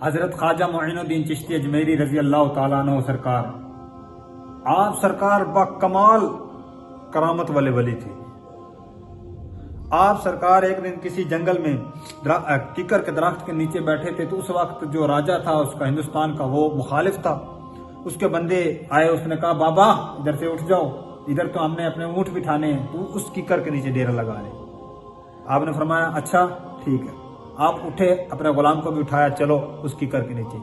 حضرت خواجہ معین الدین چشتی اجمیری رضی اللہ تعالیٰ عنہ سرکار، آپ سرکار با کمال کرامت والے ولی تھے۔ آپ سرکار ایک دن کسی جنگل میں کیکر کے درخت کے نیچے بیٹھے تھے، تو اس وقت جو راجہ تھا اس کا ہندوستان کا، وہ مخالف تھا۔ اس کے بندے آئے، اس نے کہا بابا ادھر سے اٹھ جاؤ، ادھر تو ہم نے اپنے اونٹ بٹھانے ہیں، تو اس کیکر کے نیچے ڈیرا لگا لے۔ آپ نے فرمایا اچھا ٹھیک ہے۔ آپ اٹھے، اپنے غلام کو بھی اٹھایا، چلو اس کیکر کے نیچے۔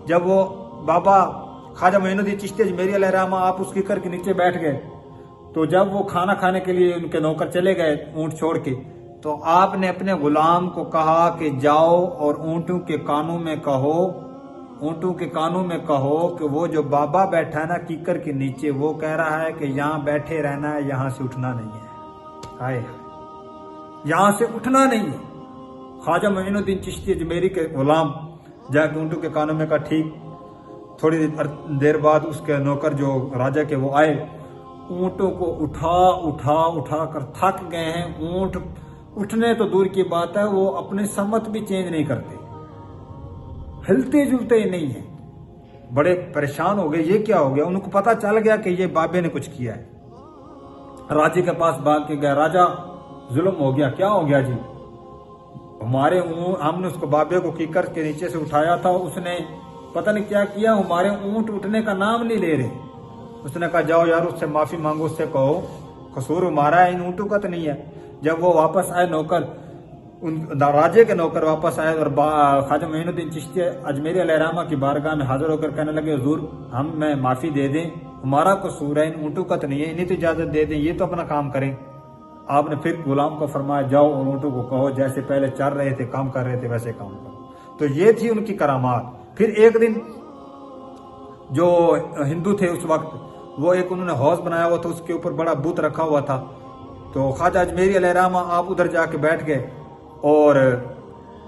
جب وہ بابا خواجہ معین الدین چشتی اجمیری علیہ الرحمہ آپ اس کیکر کے نیچے بیٹھ گئے، تو جب وہ کھانا کھانے کے لیے ان کے نوکر چلے گئے اونٹ چھوڑ کے، تو آپ نے اپنے غلام کو کہا کہ جاؤ اور اونٹوں کے کانوں میں کہو کہ وہ جو بابا بیٹھا ہے نا کیکر کے نیچے، وہ کہہ رہا ہے کہ یہاں بیٹھے رہنا ہے، یہاں سے اٹھنا نہیں ہے، یہاں سے اٹھنا نہیں ہے۔ خواجہ معین الدین چشتی اجمیری کے غلام جا کے اونٹوں کے کانوں میں کہا ٹھیک۔ تھوڑی دیر بعد اس کے نوکر جو راجہ کے وہ آئے، اونٹوں کو اٹھا کر تھک گئے ہیں۔ اونٹ اٹھنے تو دور کی بات ہے، وہ اپنے سمت بھی چینج نہیں کرتے، ہلتے جلتے ہی نہیں ہیں۔ بڑے پریشان ہو گئے، یہ کیا ہو گیا؟ ان کو پتا چل گیا کہ یہ بابے نے کچھ کیا ہے۔ راجے کے پاس بھاگ کے گئے، راجہ ظلم ہو گیا، کیا ہو گیا جی؟ ہم نے اس کو بابے کو کیکر کے نیچے سے اٹھایا تھا، اس نے پتہ نہیں کیا کیا، ہمارے اونٹ اٹھنے کا نام نہیں لے رہے۔ اس نے کہا جاؤ یار اس سے معافی مانگو، اس سے کہو قصور ہمارا ہے، ان اونٹوں کا تو نہیں ہے۔ جب وہ واپس آئے نوکر، راجے کے نوکر واپس آئے اور خواجہ معین الدین چشتی اجمیری علیہ الرحمہ کی بارگاہ میں حاضر ہو کر کہنے لگے حضور ہمیں معافی دے دیں، ہمارا قصور ہے، ان اونٹوں کا تو نہیں ہے، انہیں تو اجازت دے دیں، یہ تو اپنا کام کریں۔ آپ نے پھر غلام کو فرمایا جاؤ اور اونٹوں کو کہو جیسے پہلے چل رہے تھے، کام کر رہے تھے، ویسے کام کرو۔ تو یہ تھی ان کی کرامات۔ پھر ایک دن جو ہندو تھے اس وقت، وہ ایک انہوں نے حوض بنایا ہوا تھا، اس کے اوپر بڑا بت رکھا ہوا تھا، تو خواجہ اجمیری علیہ الرحمہ آپ ادھر جا کے بیٹھ گئے اور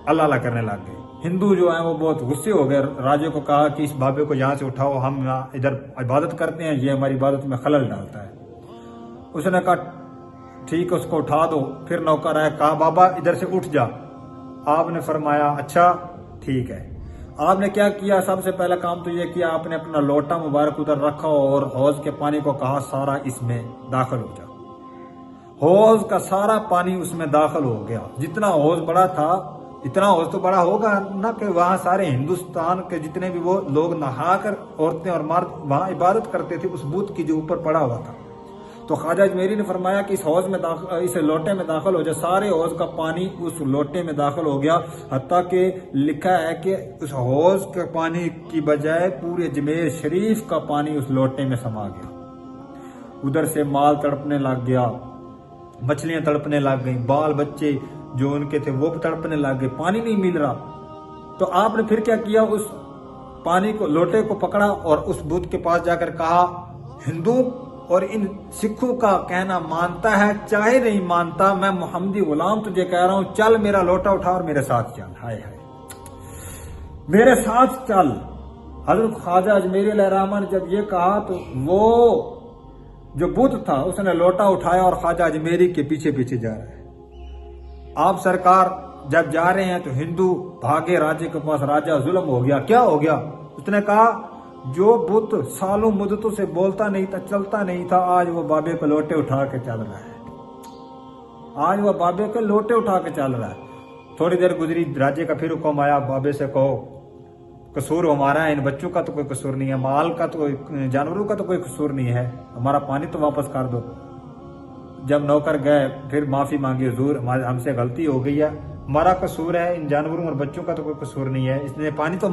اللہ اللہ کرنے لگ گئے۔ ہندو جو ہیں وہ بہت غصے ہو گئے، راجے کو کہا کہ اس بابے کو یہاں سے اٹھاؤ، ہم ادھر عبادت کرتے ہیں، یہ ہماری عبادت میں خلل ڈالتا ہے۔ اس نے کہا ٹھیک ہے، اس کو اٹھا دو۔ پھر نوکر آیا، کہا بابا ادھر سے اٹھ جا۔ آپ نے فرمایا اچھا ٹھیک ہے۔ آپ نے کیا کیا؟ سب سے پہلا کام تو یہ کیا، آپ نے اپنا لوٹا مبارک ادھر رکھا اور حوض کے پانی کو کہا سارا اس میں داخل ہو جا۔ حوض کا سارا پانی اس میں داخل ہو گیا۔ جتنا حوض بڑا تھا، اتنا حوض تو بڑا ہوگا نا کہ وہاں سارے ہندوستان کے جتنے بھی وہ لوگ نہا کر، عورتیں اور مرد وہاں عبادت کرتے تھے اس بت کی جو اوپر پڑا ہوا تھا۔ تو خواجہ اجمیری نے فرمایا کہ اس لوٹے میں داخل ہو جائے۔ سارے حوض کا پانی اس لوٹے میں داخل ہو گیا، حتیٰ کہ لکھا ہے کہ اس حوض کے پانی کی بجائے پورے اجمیر شریف کا پانی اس لوٹے میں سما گیا۔ ادھر سے مال تڑپنے لگ گیا، مچھلیاں تڑپنے لگ گئیں، بال بچے جو ان کے تھے وہ تڑپنے لگ گئے، پانی نہیں مل رہا۔ تو آپ نے پھر کیا کیا، اس پانی کو، لوٹے کو پکڑا اور اس بت کے پاس جا کر کہا ہندو اور ان سکھوں کا کہنا مانتا ہے چاہے نہیں مانتا، میں محمدی غلام تجھے کہہ رہا ہوں، چل میرا لوٹا اٹھا اور میرے ساتھ چل۔ ہائے ہائے، میرے ساتھ چل۔ حضرت خواجہ اجمیری علیہ الرحمہ نے جب یہ کہا تو وہ جو بت تھا اس نے لوٹا اٹھایا اور خواجہ اجمیری کے پیچھے پیچھے جا رہا ہے۔ آپ سرکار جب جا رہے ہیں تو ہندو بھاگے راجے کے پاس، راجہ ظلم ہو گیا، کیا ہو گیا؟ اس نے کہا جو بت سالوں مدتوں سے بولتا نہیں تھا، چلتا نہیں تھا، آج وہ بابے کو لوٹے اٹھا کے چل رہا ہے، آج وہ بابے کو لوٹے اٹھا کے چل رہا ہے۔ تھوڑی دیر گزری، راجے کا پھر حکم آیا، بابے سے کہو قصور ہمارا ہے، ان بچوں کا تو کوئی قصور نہیں ہے، مال کا تو، جانوروں کا تو کوئی قصور نہیں ہے، ہمارا پانی تو واپس کر دو۔ جب نوکر گئے پھر معافی مانگی، حضور ہم سے غلطی ہو گئی ہے، ہمارا قصور ہے، ان جانوروں اور بچوں کا تو کوئی قصور نہیں ہے، اس نے پانی تو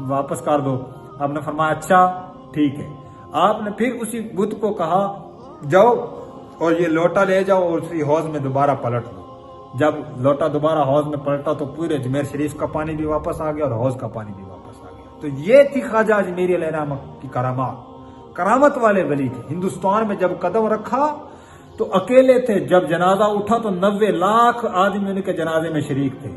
واپس کر دو۔ آپ نے فرمایا اچھا ٹھیک ہے۔ آپ نے پھر اسی بت کو کہا جاؤ اور یہ لوٹا لے جاؤ اور اسی حوض میں دوبارہ پلٹ دو۔ جب لوٹا دوبارہ حوض میں پلٹا تو پورے اجمیر شریف کا پانی بھی واپس آ گیا اور حوض کا پانی بھی واپس آ گیا۔ تو یہ تھی خواجہ اجمیری علیہ الرحمہ کی کرامات، کرامت والے ولی تھے۔ ہندوستان میں جب قدم رکھا تو اکیلے تھے، جب جنازہ اٹھا تو 90 لاکھ آدمی ان کے جنازے میں شریک تھے۔